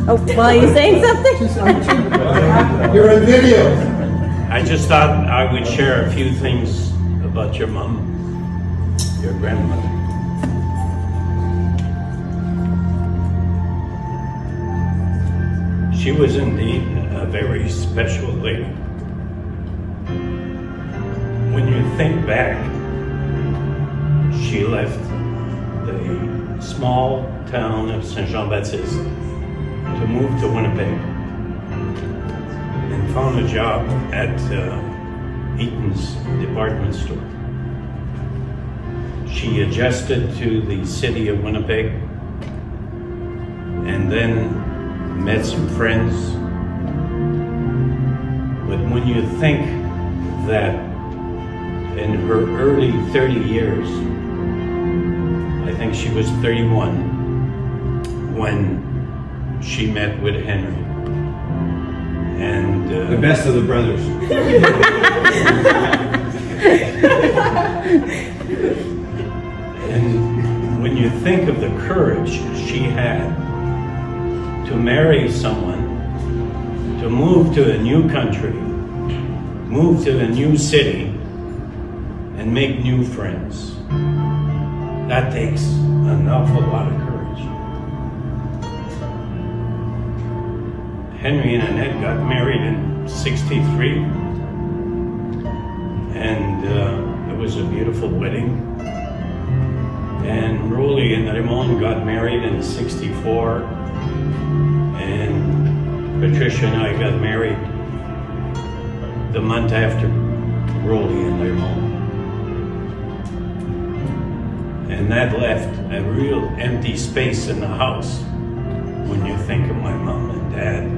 Oh, well, you saying something? You're in video. I just thought I would share a few things about your mom, your grandmother. She was indeed a very special lady. When you think back, she left the small town of Saint-Jean-Baptiste to move to Winnipeg and found a job at Eaton's department store. She adjusted to the city of Winnipeg and then met some friends. But when you think that in her early 30 years, I think she was 31 when she met with Henry. And The best of the brothers. and when you think of the courage she had to marry someone, to move to a new country, move to a new city, and make new friends, that takes an awful lot of courage. Henry and Annette got married in '63, and it was a beautiful wedding. And Rolly and Raymond got married in '64, and Patricia and I got married the month after Rolly and Raymond. And that left a real empty space in the house when you think of my mom and dad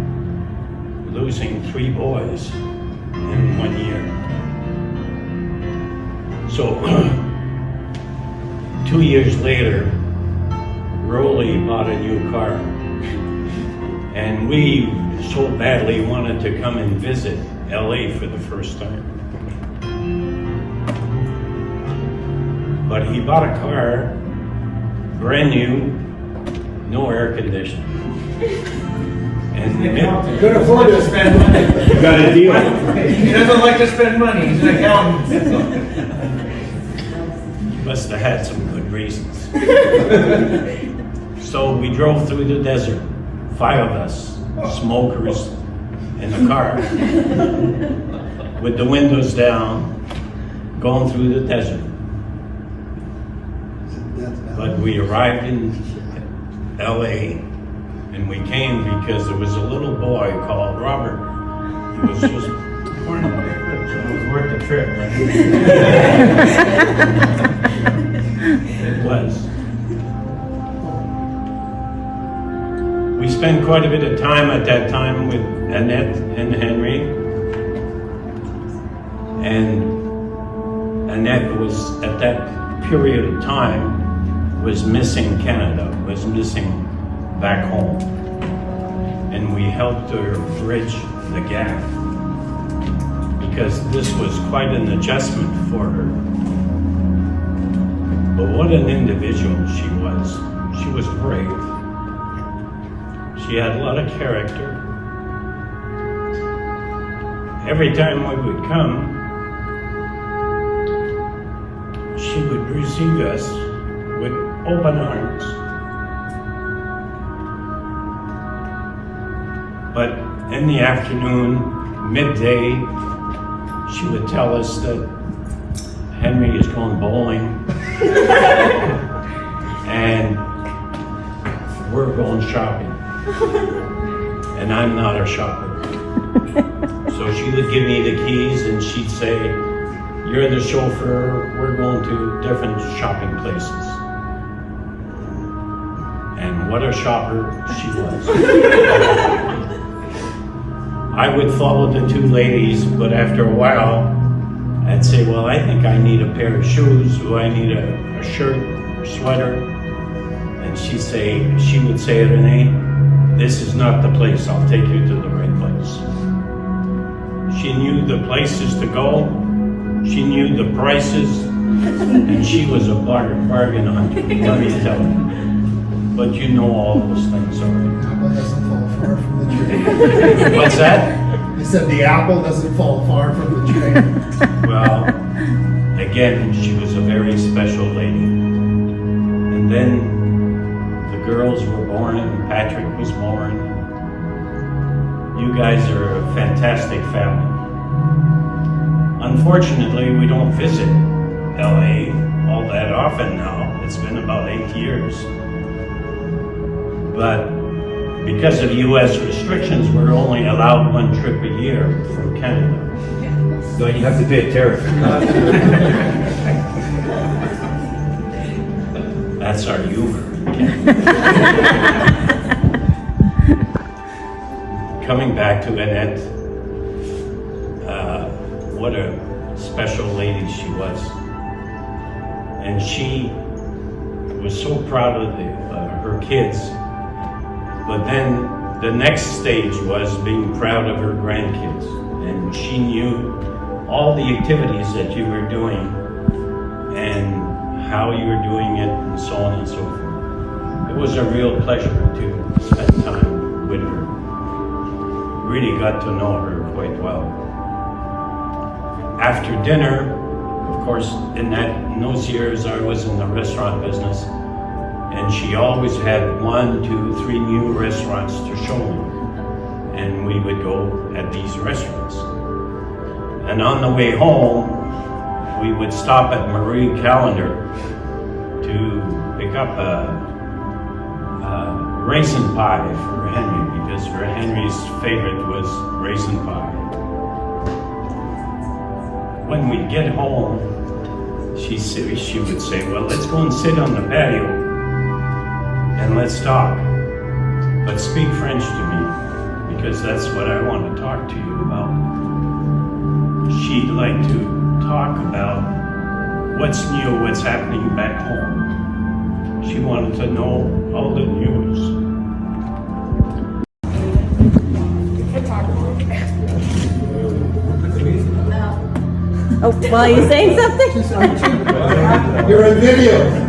losing 3 boys in 1 year. So 2 years later, Rolly bought a new car, and we so badly wanted to come and visit LA for the first time. But he bought a car, brand new, no air conditioning. And Could afford to spend money. You got a deal. He doesn't like to spend money, he's an accountant. he must have had some good reasons. So we drove through the desert, 5 of us, smokers, in a car, with the windows down, going through the desert. But we arrived in LA, and we came because there was a little boy called Robert. He was just born. So it was worth the trip, right? It was. We spent quite a bit of time at that time with Annette and Henry. And Annette was, at that period of time, was missing Canada, was missing back home. And we helped her bridge the gap because this was quite an adjustment for her. But what an individual she was. She was brave. She had a lot of character. Every time we would come, she would receive us with open arms. But in the afternoon, midday, she would tell us that Henry is going bowling and we're going shopping. And I'm not a shopper. So she would give me the keys and she'd say, "You're the chauffeur, we're going to different shopping places." And what a shopper she was. I would follow the 2 ladies, but after a while, I'd say, "Well, I think I need a pair of shoes, or I need a shirt or sweater." And she would say, "Renee, this is not the place, I'll take you to the right place." She knew the places to go, she knew the prices, And she was a bargain hunter, let me tell you. But you know all those things already. Apple doesn't fall far from the tree. What's that? I said the apple doesn't fall far from the tree. Well, again, she was a very special lady. And then the girls were born and Patrick was born. You guys are a fantastic family. Unfortunately, we don't visit LA all that often now. It's been about 8 years. But because of US restrictions, we're only allowed one trip a year from Canada. So you have to pay a tariff. That's our humor. Coming back to Annette, what a special lady she was. And she was so proud of her kids. But then the next stage was being proud of her grandkids. And she knew all the activities that you were doing and how you were doing it and so on and so forth. It was a real pleasure to spend time with her. Really got to know her quite well. After dinner, of course, in those years I was in the restaurant business, and she always had 1, 2, 3 new restaurants to show me. And we would go at these restaurants. And on the way home, we would stop at Marie Callender to pick up a raisin pie for Henry, because for Henry's favorite was raisin pie. When we'd get home, she would say, well, let's go and sit on the patio and let's talk. But speak French to me, because that's what I want to talk to you about. She'd like to talk about what's new, what's happening back home. She wanted to know all the news. Oh, well, are you saying something? You're in video.